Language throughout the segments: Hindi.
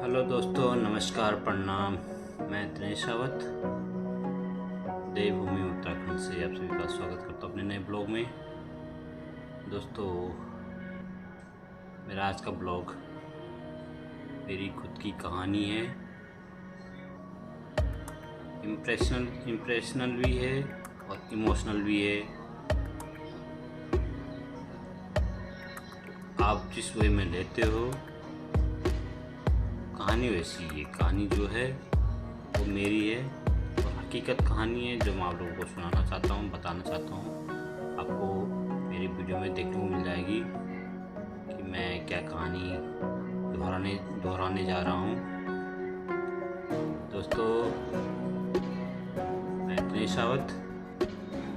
हेलो दोस्तों, नमस्कार, प्रणाम। मैं दिनेश रावत देवभूमि उत्तराखंड से आप सभी का स्वागत करता हूँ अपने नए ब्लॉग में। दोस्तों, मेरा आज का ब्लॉग मेरी खुद की कहानी है। इम्प्रेशनल भी है और इमोशनल भी है। आप जिस वे में लेते हो, कहानी वैसी है। कहानी जो है वो मेरी है और हकीकत कहानी है जो मैं आप लोगों को सुनाना चाहता हूँ, बताना चाहता हूँ। आपको मेरी वीडियो में देखने को मिल जाएगी कि मैं क्या कहानी दोहराने जा रहा हूँ। दोस्तों, मैं दिनेश रावत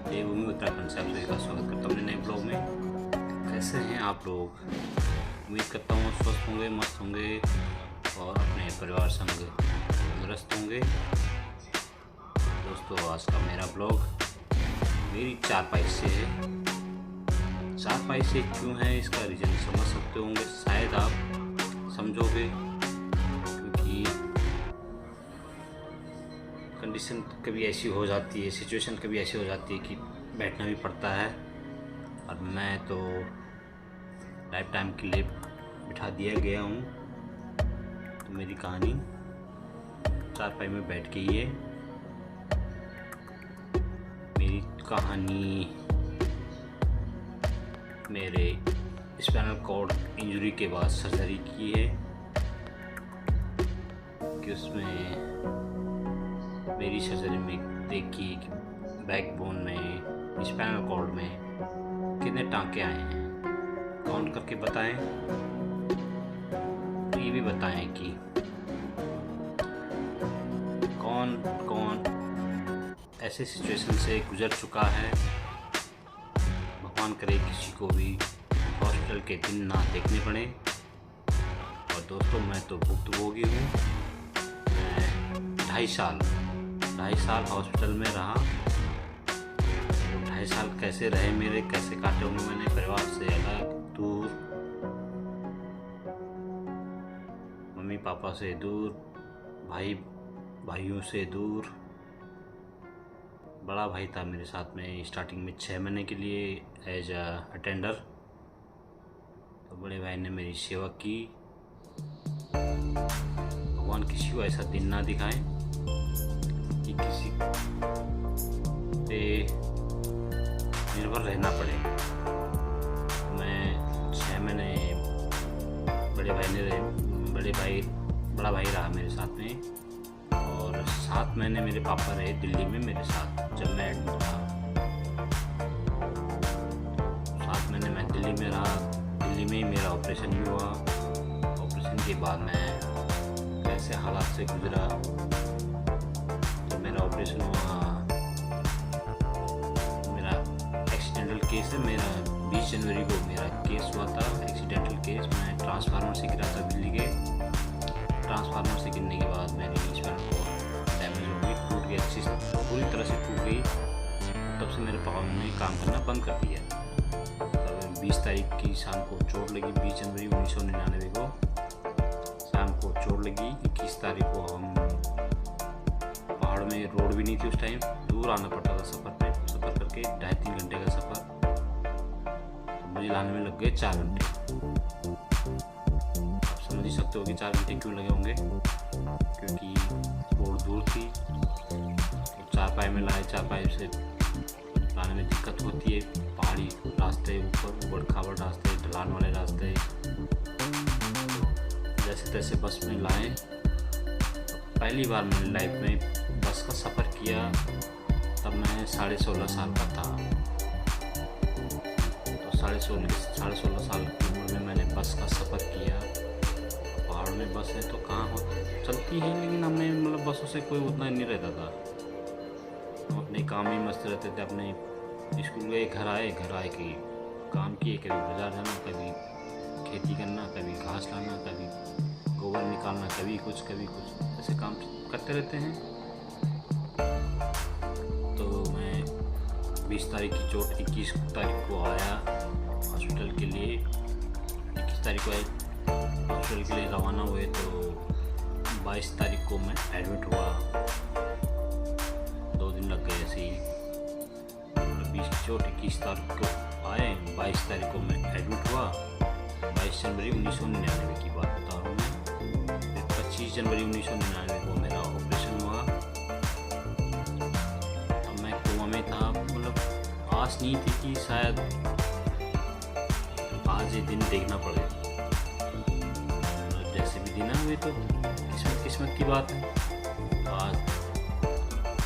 देवभूमि उत्तराखंड से आप सभी का स्वागत करता हूँ अपने नए ब्लॉग में। कैसे हैं आप लोग? उम्मीद करता हूँ स्वस्थ होंगे, मस्त होंगे और अपने परिवार संग तंदुरुस्त होंगे। दोस्तों, आज का मेरा ब्लॉग मेरी चारपाई से है। चारपाई से क्यों है, इसका रीज़न समझ सकते होंगे, शायद आप समझोगे, क्योंकि कंडीशन कभी ऐसी हो जाती है, सिचुएशन कभी ऐसी हो जाती है कि बैठना भी पड़ता है। और मैं तो लाइफ टाइम के लिए बिठा दिया गया हूँ। तो मेरी कहानी चारपाई में बैठ के ही है। मेरी कहानी मेरे स्पाइनल कॉर्ड इंजरी के बाद सर्जरी की है कि उसमें मेरी सर्जरी में देखी कि बैकबोन में, स्पाइनल कॉर्ड में कितने टांके आए हैं। काउंट करके बताएं। ये भी बताएं कि कौन कौन ऐसे सिचुएशन से गुजर चुका है। भगवान करे किसी को भी हॉस्पिटल के दिन ना देखने पड़े। और दोस्तों, मैं तो भुक्तभोगी हूँ। मैं 2.5 साल हॉस्पिटल में रहा। 2.5 साल कैसे रहे मेरे, कैसे काटे होंगे मैंने परिवार से अलग, दूर, मम्मी पापा से दूर, भाइयों से दूर। बड़ा भाई था मेरे साथ में स्टार्टिंग में 6 महीने के लिए एज अटेंडर। तो बड़े भाई ने मेरी सेवा की। भगवान किसी को ऐसा दिन ना दिखाए कि किसी पे निर्भर रहना पड़े। मैं 6 महीने बड़ा भाई रहा मेरे साथ में, और 7 महीने मेरे पापा रहे दिल्ली में मेरे साथ जब मैं एडमिट था। 7 महीने मैं दिल्ली में रहा। दिल्ली में ही मेरा ऑपरेशन भी हुआ। ऑपरेशन के बाद मैं कैसे हालात से गुजरा। जब मेरा ऑपरेशन हुआ, मेरा एक्सीडेंटल केस है। मेरा 20 जनवरी को मेरा केस हुआ था, एक्सीडेंटल केस। मैं ट्रांसफार्मर से गिरा था बिजली के। ट्रांसफार्मर से गिरने के बाद मेरी स्पाइनल कॉर्ड डैमेज हो गई, टूट गई, अच्छी पूरी तरह से टूट गई। तब से मेरे पापा ने काम करना बंद कर दिया। तब 20 तारीख की शाम को चोट लगी। 20 जनवरी 1999 को शाम को चोट लगी। 21 तारीख को हम पहाड़ में, रोड भी नहीं थी उस टाइम, दूर आना पड़ता था सफ़र करके 2.5-3 घंटे का सफ़र। तो मुझे लाने में लग गए 4 घंटे। समझ ही सकते हो कि 4 घंटे क्यों लगे होंगे, क्योंकि रोड दूर थी। तो चारपाई में लाए, चारपाई से लाने में दिक्कत होती है। पहाड़ी रास्ते, ऊपर उबड़ खाबड़ रास्ते, ढलान वाले रास्ते। जैसे तैसे बस में लाए। पहली बार मैंने लाइफ में बस का सफ़र किया, तब मैं 16.5 साल का था। तो 16.5 साल की उम्र में मैंने बस का सफ़र किया। पहाड़ में बस है तो कहाँ हो चलती है, लेकिन हमें मतलब बसों से कोई उतना नहीं रहता था। हम अपने काम में मस्त रहते थे। अपने स्कूल गए, घर आए कि काम किए, कभी बाजार जाना, कभी खेती करना, कभी घास लाना, कभी गोबर निकालना, कभी कुछ ऐसे काम करते रहते हैं। तो मैं 20 तारीख की चोट, 21 तारीख को आया हॉस्पिटल के लिए। 21 तारीख को हॉस्पिटल के लिए रवाना हुए तो 22 तारीख को मैं एडमिट हुआ। 2 दिन लग गए ऐसे ही। 20 चोट 21 तारीख को आए, 22 तारीख को मैं एडमिट हुआ। 22 जनवरी 1999 की बात बता रहा हूँ मैं। फिर 25 जनवरी 1999 को मेरा ऑपरेशन हुआ। अब मैं कोमा में था, मतलब आस नहीं थी कि शायद आज ये दिन देखना पड़ेगा। जैसे भी दिन हुए तो किस्मत की बात है। आज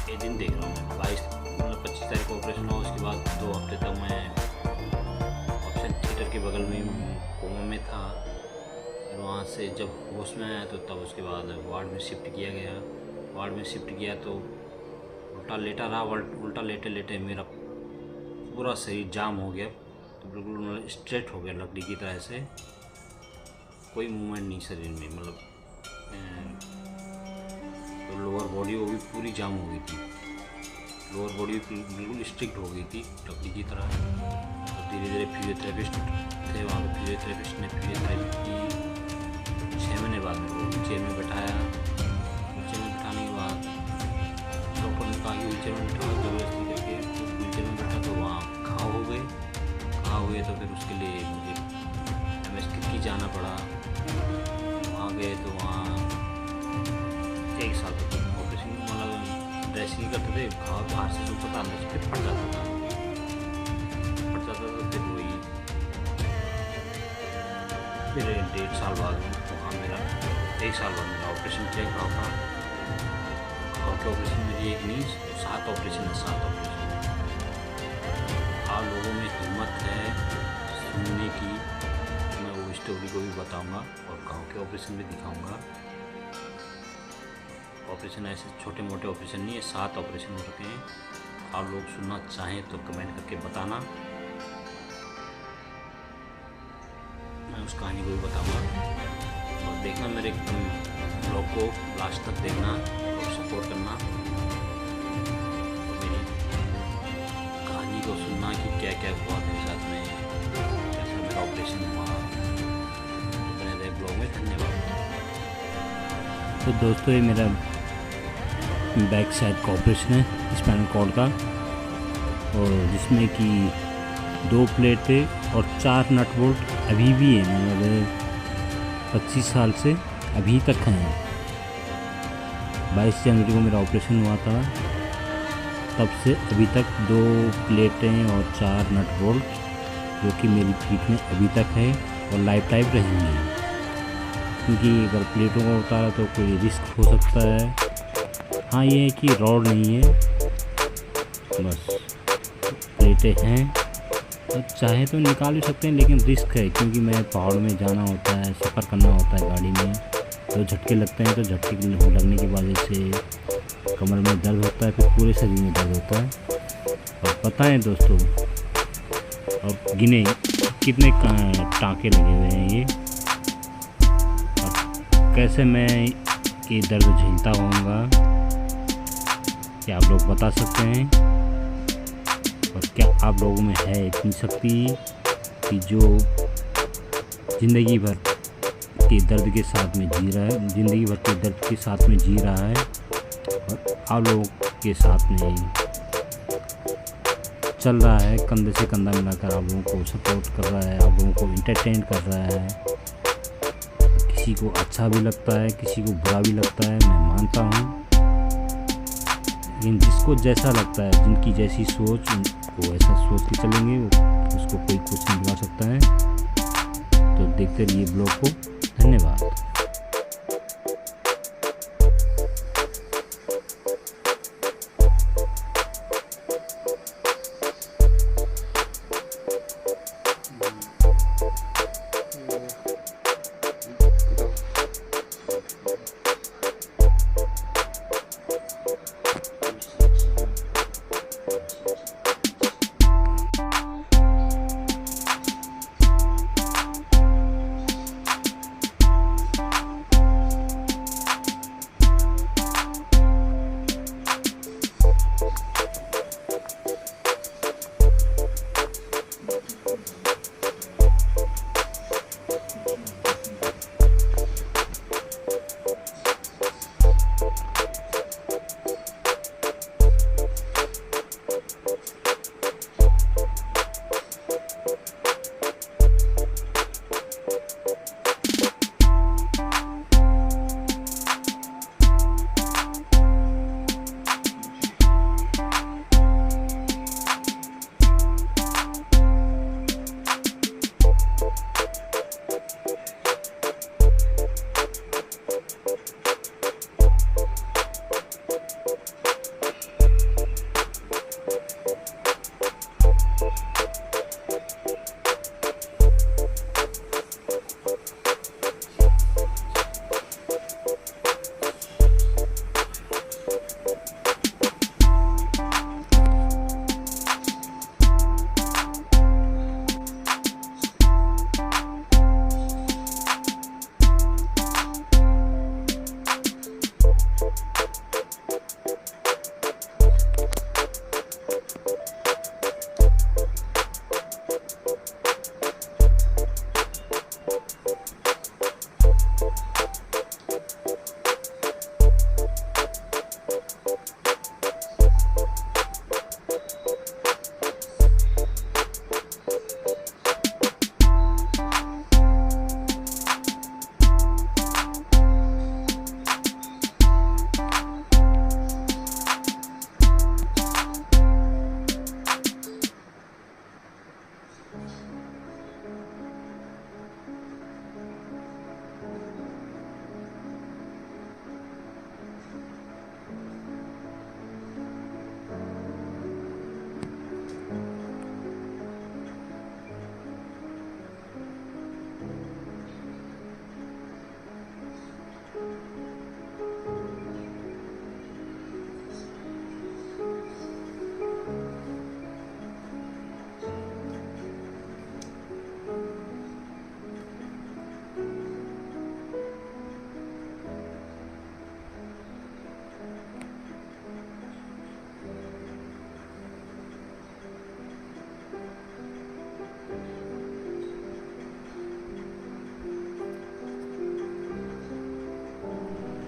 ये दिन देख रहा हूँ मैं। 25 तारीख को ऑपरेशन हुआ। उसके बाद 2 हफ्ते तक मैं ऑपरेशन थिएटर के बगल में कोमा में था। फिर वहाँ से जब होश में आया तो तब उसके बाद वार्ड में शिफ्ट किया गया। वार्ड में शिफ्ट किया तो उल्टा लेटा रहा। उल्टा लेटे लेटे मेरा पूरा शरीर जाम हो गया, तो बिल्कुल स्ट्रेट हो गया लकड़ी की तरह से। कोई मूवमेंट नहीं शरीर में, मतलब तो लोअर बॉडी वो भी पूरी जाम हो गई थी। लोअर बॉडी बिल्कुल स्ट्रिक्ट हो गई थी लकड़ी की तरह। तो धीरे धीरे फिजियोथेरेपिस्ट थे वहाँ पर। फिजियोथेरेपिस्ट ने फिजियोथेरेपी की 6 महीने बाद मेरे को व्हीलचेयर में बैठाया। व्हीलचेयर में बैठाने के बाद डॉक्टर ने कहा कि व्हीलचेयर में बैठाओ, जबरदस्ती करके व्हीलचेयर में बैठा। तो वहाँ घाव हो गए। घाव हुए तो फिर उसके लिए मुझे MS खिड़की जाना पड़ा। वहाँ गए तो वहाँ 1 साल तक ऑपरेशन, मतलब ड्रेसिंग करते थे। घाव बाहर से सूखता था, अंदर से फिर फट जाता था। तो फिर वही फिर 1.5 साल बाद वहाँ मेरा 1 साल बाद मेरा ऑपरेशन किया घाव का। घाव के ऑपरेशन में एक नहीं 7 ऑपरेशन है। 7 ऑपरेशन। आप लोगों में हिम्मत है सुनने की, मैं वो स्टोरी को भी बताऊंगा और गांव के ऑपरेशन भी दिखाऊंगा। ऑपरेशन ऐसे छोटे मोटे ऑपरेशन नहीं है, 7 ऑपरेशन हो रखे हैं। आप लोग सुनना चाहें तो कमेंट करके बताना, मैं उस कहानी को भी बताऊंगा। और देखना मेरे ब्लॉग को लास्ट तक देखना और सपोर्ट करना, और मेरी कहानी को सुनना कि क्या क्या हुआ मेरे साथ में, कैसा मेरा ऑपरेशन हुआ। बने रहे ब्लॉग में। धन्यवाद। तो दोस्तों ये मेरा बैक साइड का ऑपरेशन है स्पाइनल कॉर्ड का, और जिसमें कि 2 प्लेटें और 4 नट बोल्ट अभी भी है। मतलब 25 साल से अभी तक हैं। 22 जनवरी को मेरा ऑपरेशन हुआ था, तब से अभी तक 2 प्लेटें और 4 नट बोल्ट जो कि मेरी पीठ में अभी तक है और लाइफ टाइम रहेंगे। क्योंकि अगर प्लेटों को उतारा तो कोई रिस्क हो सकता है। हाँ, ये है कि रॉड नहीं है, बस प्लेटें हैं। तो चाहे तो निकाल भी सकते हैं, लेकिन रिस्क है क्योंकि मैं पहाड़ में जाना होता है, सफ़र करना होता है गाड़ी में। तो झटके लगते हैं, तो झटके लगने की वजह से कमर में दर्द होता है, फिर पूरे शरीर में दर्द होता है। और पता है दोस्तों, अब गिने कितने टाँके लगे हुए हैं ये, और कैसे मैं ये दर्द झेलता होऊंगा, क्या आप लोग बता सकते हैं? और क्या आप लोगों में है इतनी शक्ति कि जो ज़िंदगी भर के दर्द के साथ में जी रहा है, ज़िंदगी भर के दर्द के साथ में जी रहा है, और आप लोगों के साथ में चल रहा है, कंधे से कंधा मिलाकर आप लोगों को सपोर्ट कर रहा है, आप लोगों को इंटरटेन कर रहा है। किसी को अच्छा भी लगता है, किसी को बुरा भी लगता है, मैं मानता हूँ। लेकिन जिसको जैसा लगता है, जिनकी जैसी सोच, वो ऐसा सोच के चलेंगे, उसको कोई कुछ नहीं बिगाड़ सकता है। तो देखते रहिए ब्लॉग को। धन्यवाद।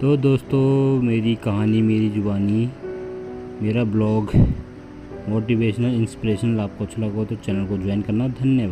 तो दोस्तों मेरी कहानी, मेरी ज़ुबानी, मेरा ब्लॉग मोटिवेशनल इंस्पिरेशनल आपको अच्छा लगा हो तो चैनल को ज्वाइन करना। धन्यवाद।